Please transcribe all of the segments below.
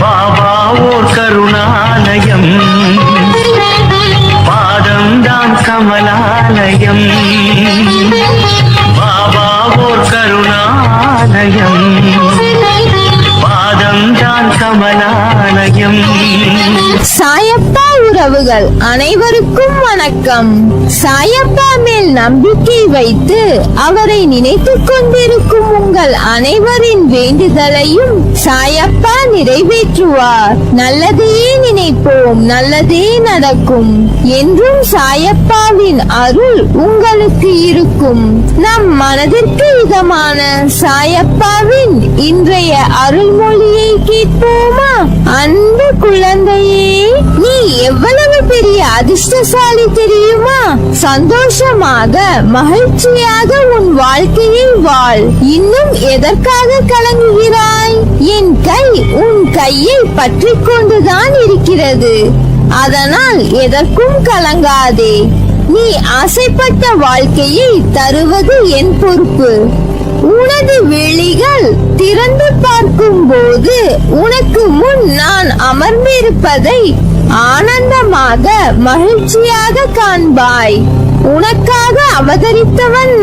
பாபா ஓர் கருணாலயம், பாதம்தான் கமலாலயம். பாபா ஓர் கருணாலயம், பாதம்தான் கமலாலயம். சாயப்பா உறவுகள் அனைவருக்கும் வணக்கம். சாயப்பா மேல் நம்பிக்கை வைத்து அவரை நினைத்துக் கொண்டிருக்கும் உங்கள் அனைவரின் வேண்டுதலையும் சாயப்பா நிறைவேற்றுவார். நல்லதையே நினைப்போம், நல்லதே நடக்கும் என்றும் சாயப்பாவின் அருள் உங்களுக்கு இருக்கும். நம் மனதிற்கு இதமான சாயப்பாவின் இன்றைய அருள்மொழியை கேட்போமா? அன்பு குழந்தையே, நீ எவ்வளவு பெரிய அதிர்ஷ்டசாலி தெரியுமா? சந்தோஷமாக மகிழ்ச்சியாக உன் வாழ்க்கையை வாழ். இன்னும் எதற்காக கலங்குகிறாய்? என் கை உன் கையை பற்றி கொண்டுதான் இருக்கிறது. அதனால் எதற்கும் கலங்காதே. நீ ஆசைப்பட்ட வாழ்க்கையை தருவது என் பொறுப்பு. உனது விழிகள் திறந்து பார்க்கும் போது உனக்கு முன் நான் அமர்ந்திருப்பதை ஆனந்தமாக மகிழ்ச்சியாக காண்பாய். உனக்காக அவதரித்தவன்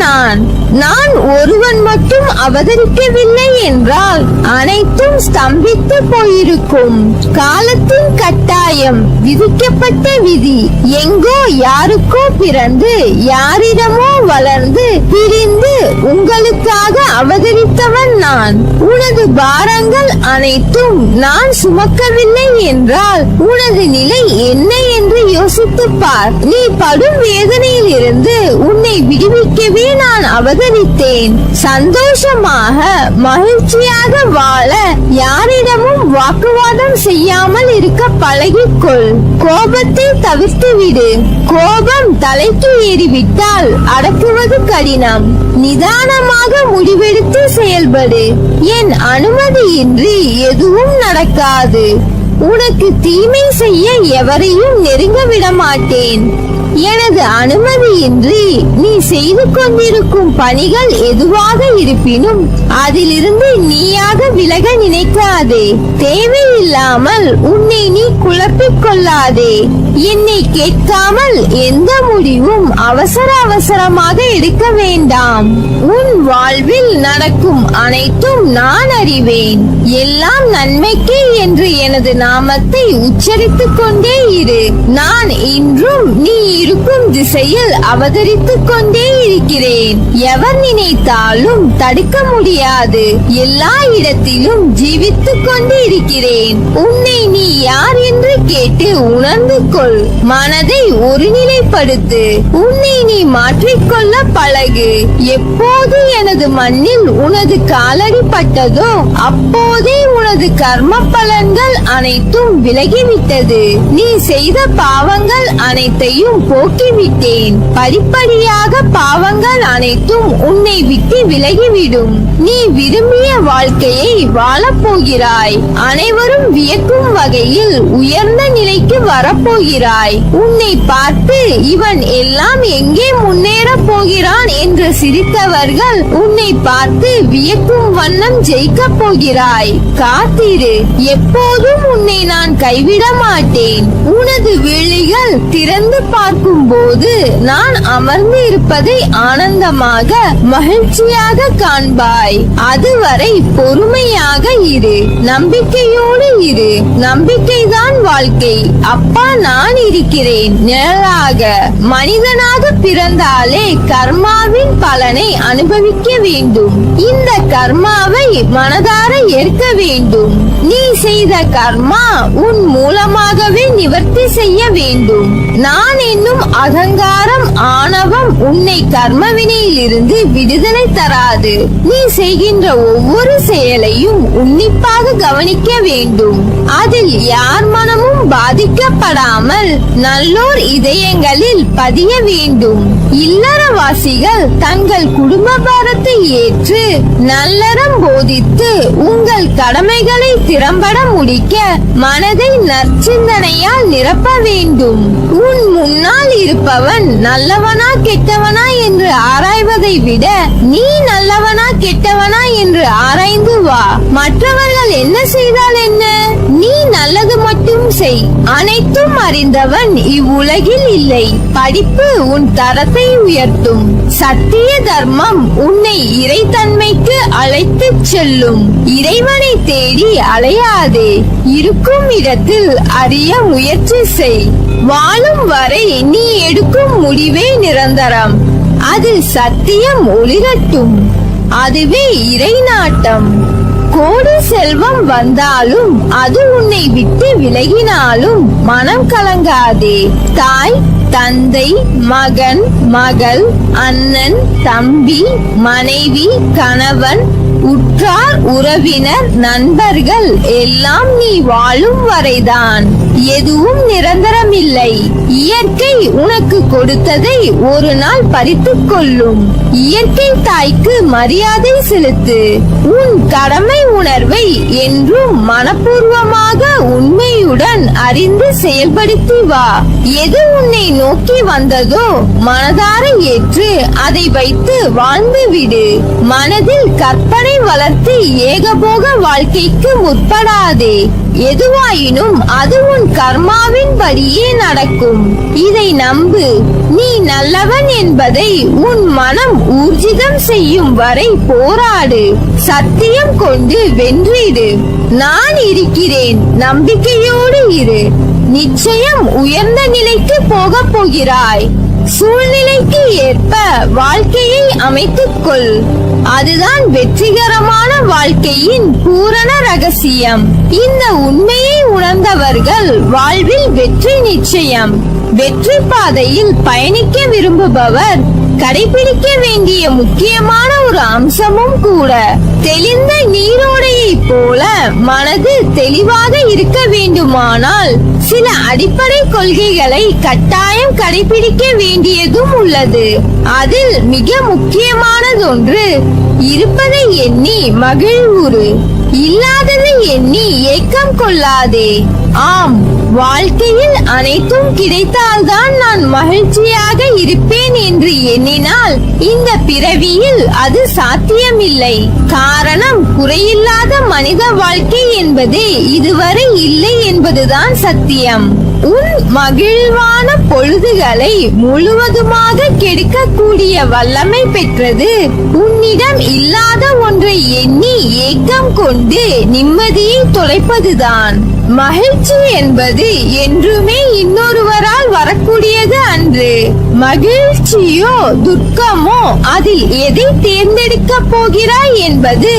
நான் ஒருவன் மட்டும் அவதரிக்கவில்லை என்றால் அனைத்தும் ஸ்தம்பித்து போயிருக்கும். காலத்தின் கட்டாயம், விதிக்கப்பட்ட விதி. எங்கோ யாருக்கோ பிறந்து யாரிடமோ வளர்ந்து பிரிந்து உங்களுக்காக அவதரித்தவன் நான். உனது பாரங்கள் அனைத்தும் நான் சுமக்கவில்லை என்றால் உனது நிலை என்ன என்று யோசித்துப் பார். நீ படும் வேதனையில் இருந்து உன்னை விடுவிக்கவே நான் அவதரித்தேன். சந்தோஷமாக மகிழ்ச்சியாக வாழ யாரிடமும் வாக்குவாதம் செய்யாமல் இருக்க பழகிக்கொள். கோபத்தை தவிர்த்து விடு. கோபம் தலைக்கு ஏறிவிட்டால் அடக்குவது கடினம். நிதானமாக முடிவெடுத்து செயல்படு. என் அனுமதியின்றி எதுவும் நடக்காது. உனக்கு தீமை செய்ய எவரையும் நெருங்க விட மாட்டேன். எனது அனுமதியின்றி நீ செய்து கொண்டிருக்கும் பணிகள் எதுவாக இருப்பினும் அதிலிருந்து நீயாக விலக நினைக்காதே. தேவையில்லாமல் உன்னை நீ குழப்பிக் கொள்ளாதே. என்னை கேட்காமல் எந்த முடிவும் அவசரமாக எடுக்க வேண்டாம். உன் வாழ்வில் நடக்கும் அனைத்தும் நான் அறிவேன். எல்லாம் நன்மைக்கே என்று எனது நாமத்தை உச்சரித்துக் கொண்டே இரு. நான் இன்றும் நீ இருக்கும் திசையில் அவதரித்துக் கொண்டே இருக்கிறேன். எவர் நினைத்தாலும் தடுக்க முடியாது. எல்லா இடத்திலும் ஜீவித்துக் கொண்டு இருக்கிறேன். உன்னை நீ யார் என்று கேட்டு உணர்ந்து கொள். மனதை ஒருநிலைப்படுத்து. உன்னை நீ மாற்றிக்கொள்ள பழகு. எப்போது எனது மண்ணில் உனது காலடி பட்டதோ அப்போதே உனது கர்ம பலன்கள் அனைத்தும் விலகிவிட்டது. நீ செய்த பாவங்கள் அனைத்தையும் போக்கிவிட்டேன். படிப்படியாக பாவங்கள் அனைத்தும் உன்னை விட்டு விலகிவிடும். நீ விரும்பிய வாழ்க்கையை வாழப் போகிறாய். அனைவரும் வியக்கும் வகையில் உயர்ந்த நிலைக்கு வரப்போகிறாய். உன்னை பார்த்து இவன் எல்லாம் எங்கே முன்னேற போகிறான் என்று சிரித்தவர்கள் உன்னை பார்த்து வியக்கும் வண்ணம் ஜெயிக்க போகிறாய். காத்திரு. எப்போதும் உன்னை நான் கைவிட மாட்டேன். உனது விழிகள் திறந்து பார்க்கும் போது நான் அமர்ந்து இருப்பதை ஆனந்தமாக மகிழ்ச்சியாக காண்பாய். அதுவரை பொறுமையாக இரு. நம்பிக்கையோடு இரு. நம்பிக்கைதான் வாழ்க்கை. அப்பா நான் இருக்கிறேன் நிழலாக. மனிதனாக பிறந்தாலே கர்மாவின் பலனை அனுபவிக்க வேண்டும். இந்த கர்மாவை மனதார ஏற்க வேண்டும். நீ செய்த கர்மா உன் மூலமாகவே நிவர்த்தி செய்ய வேண்டும். நான் என்னும் அகங்காரம் ஆணவம் உன்னை கர்மவினையில் இருந்து விடுதலை தராது. நீ செய்கின்ற ஒவ்வொரு செயலையும் உன்னிப்பாக கவனிக்க வேண்டும். அதில் யார் மனமும் பாதிக்கப்படாமல் நல்லோர் இதயங்களில் பதிய வேண்டும். இல்லறவாசிகள் தங்கள் குடும்ப பாரத்தை ஏற்று நல்லறம் போதித்து உங்கள் கடமைகளை திறம்பட முடிக்க மனதை நற்சிந்தனையால் நிரப்ப வேண்டும். உன் முன்னால் இருப்பவன் நல்லவனா கெட்டவனா என்று ஆராய்வதை விட நீ நல்லவனா கெட்டவனா என்று ஆராய்ந்து வா. மற்றவர்கள் என்ன செய்தால் என்ன, நீ மட்டும் செய். அனைத்தும் அறிந்தவன் இவ்வுலகில் இல்லை. படிப்பு உன் தரத்தை உயர்த்தும். சத்திய தர்மம் உன்னை இறைத்தன்மைக்கு அழைத்துச் செல்லும். இறைவனை தேடி அலையாதே. இருக்கும் இடத்தில் அறிய முயற்சி செய். வாழும் வரை நீ எடுக்கும் முடிவே நிரந்தரம். அதில் சத்தியம் ஒளிரட்டும். அதுவே இறை நாட்டம். கோடி செல்வம் வந்தாலும் அது உன்னை விட்டு விலகினாலும் மனம் கலங்காதே. தாய், தந்தை, மகன், மகள், அண்ணன், தம்பி, மனைவி, கணவன், உற்றார், உறவினர், நண்பர்கள் எல்லாம் நீ வாழும் வரைதான். எதுவும் நிரந்தரமில்லை. இயற்கை உனக்கு கொடுத்ததை ஒரு நாள் பறித்துக் கொள்ளும். இயற்கை தாய்க்கு மரியாதை செலுத்து. உன் கடமை உணர்வை என்றும் மனப்பூர்வமாக உண்மையுடன் அறிந்து செயல்படுத்தி வா. எது உன்னை நோக்கி வந்ததோ மனதார ஏற்று அதை வைத்து வாழ்ந்து விடு. மனதில் கற்பனை வளர்த்து ஏகபோக வாழ்க்கைக்கு முற்படாதே. எதுவாயினும் அது உன் கர்மாவின் படியே நடக்கும். இதை நம்பு. நீ நல்லவன் என்பதை உன் மனம் ஊர்ஜிதம் செய்யும் வரை போராடு. சத்தியம் கொண்டு வென்றிடு. நான் இருக்கிறேன், நம்பிக்கையோடு இரு. நிச்சயம் உயர்ந்த நிலைக்கு போகப் போகிறாய். சூழ்நிலைக்கு ஏற்ப வாழ்க்கையை அமைத்துக் கொள். அதுதான் வெற்றிகரமான வாழ்க்கையின் பூரண ரகசியம். இந்த உண்மையை உணர்ந்தவர்கள் வாழ்வில் வெற்றி நிச்சயம். வெற்றி பாதையில் பயணிக்க விரும்புபவர் கடைபிடிக்க வேண்டிய முக்கியமான ஒரு அம்சமும் கூட. தெளிந்த நீரோடையை போல மனது தெளிவாக இருக்க வேண்டுமானால் சில அடிப்படை கொள்கைகளை கட்டாயம் கடைபிடிக்க வேண்டியதும் உள்ளது. அதில் மிக முக்கியமானதொன்று, இருப்பதை எண்ணி மகிழ்வுறு, இல்லாததை எண்ணி ஏக்கம் கொள்ளாதே. ஆம், வாழ்க்கையில் அனைத்தும் கிடைத்தால்தான் நான் மகிழ்ச்சியாக இருப்பேன் என்று எண்ணினால் இந்த பிறவியில் அது சாத்தியமில்லை. காரணம், குறையில்லாத மனித வாழ்க்கை என்பதே இதுவரை இல்லை என்பதுதான் சத்தியம். உன் மகிழ்வான பொழுதுகளை முழுவதுமாக கெடுக்கக்கூடிய வல்லமை பெற்றது உன்னிடம் இல்லாத ஒன்றை எண்ணி ஏக்கம் கொண்டு நிம்மதியை தொலைப்பதுதான். மகிழ்ச்சி என்பது என்றுமே இன்னொருவரால் வரக்கூடியது அன்று. மகிழ்ச்சியோ துக்கமோ அதில் எதை தேர்ந்தெடுக்க போகிறாய் என்பது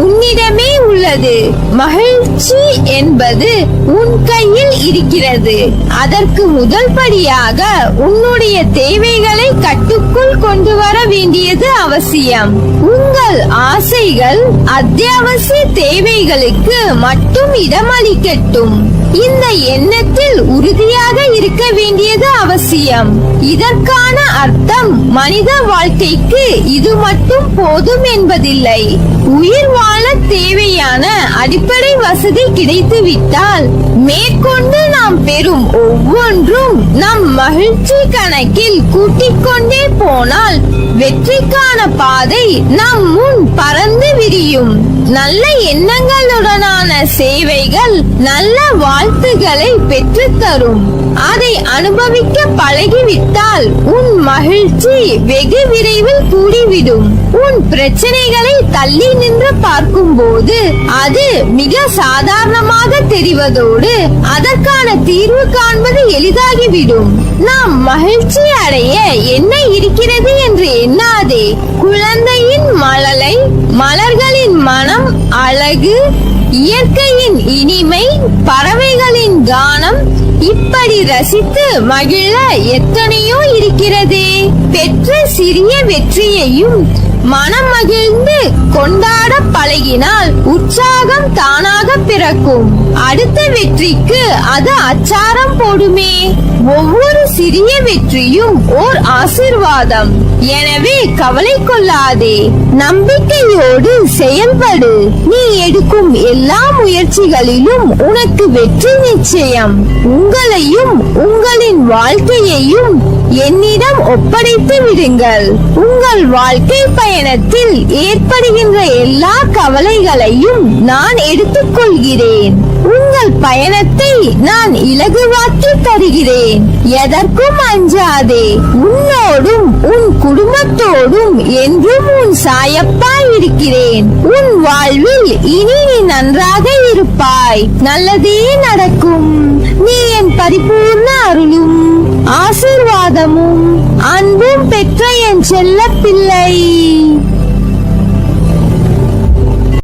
உன்னிடமே உள்ளது. மகிழ்ச்சி என்பது உன் கையில் இருக்கிறது. அதற்கு முதல் படியாக உன்னுடைய தேவைகளை கட்டுக்குள் கொண்டு வர வேண்டியது அவசியம். உங்கள் ஆசைகள் அத்தியாவசிய தேவைகளுக்கு மட்டும் இடமளிக்கட்டும். இந்த எண்ணத்தில் உறுதியாக இருக்க வேண்டியது அவசியம். இதற்கான அர்த்தம் மனித வாழ்க்கைக்கு இது மட்டும் போதும் என்பதில்லை. உயிர் வாழ தேவையான அடிப்படை வசதி கிடைத்துவிட்டால் மேற்கொண்டு நாம் பெறும் ஒவ்வொன்றும் நம் மகிழ்ச்சி கணக்கில் கூட்டிக் கொண்டே போனால் வெற்றிக்கான பாதை நம் முன் பறந்து விரியும். நல்ல எண்ணங்களுடனான சேவைகள் நல்ல வாழ்த்துக்களை பெற்றுத்தரும். அதை அனுபவிக்க பழகிவிட்டால் உன் மகிழ்ச்சி வெகு விரைவில் கூடிவிடும். உன் பிரச்சனைகளை தள்ளி நின்று பார்க்கும் போது அது மிக சாதாரணமாக தெரிவதோடு அதற்கான தீர்வு காண்பது எளிதாகிவிடும். நாம் மகிழ்ச்சி அடைய என்ன இருக்கிறது என்று எண்ணாதே. குழந்தையின் மழலை, மலர்களின் மனம், அழகு, இயற்கையின் இனிமை, பறவைகளின் கானம், இப்படி ரசித்து மகிழ எத்தனையோ இருக்கிறதே. பெற்ற சிறிய வெற்றியையும் மனம் மகிழ்ந்து கொண்டாட பழகினால் உற்சாகம் தானாக பிறக்கும். அடுத்த வெற்றிக்கு அது அச்சாரம் போடுமே. ஒவ்வொரு சிறிய வெற்றியும் ஓர் ஆசீர்வாதம். எனவே கவலை கொள்ளாதே, நம்பிக்கையோடு செயல்படு. நீ எடுக்கும் எல்லா முயற்சிகளிலும் உனக்கு வெற்றி நிச்சயம். உங்களையும் உங்களின் வாழ்க்கையையும் என்னிடம் ஒப்படைத்து விடுங்கள். உங்கள் வாழ்க்கை பயணத்தில் ஏற்படுகின்ற எல்லா கவலைகளையும் நான் எடுத்துக்கொள்கிறேன். உங்கள் உங்கள் பயணத்தை நான் இலகுவாக்கி தருகிறேன். எதற்கும் அஞ்சாதே. உன்னோடும் உன் குடும்பத்தோடும் என்றும் உன் சாயப்பா இருக்கிறேன். உன் வாழ்வில் இனி நீ நன்றாக இருப்பாய். நல்லதே நடக்கும். நீ என் பரிபூர்ண அருளும் ஆசீர்வாதமும் அன்பும் பெற்ற என் செல்ல பிள்ளை.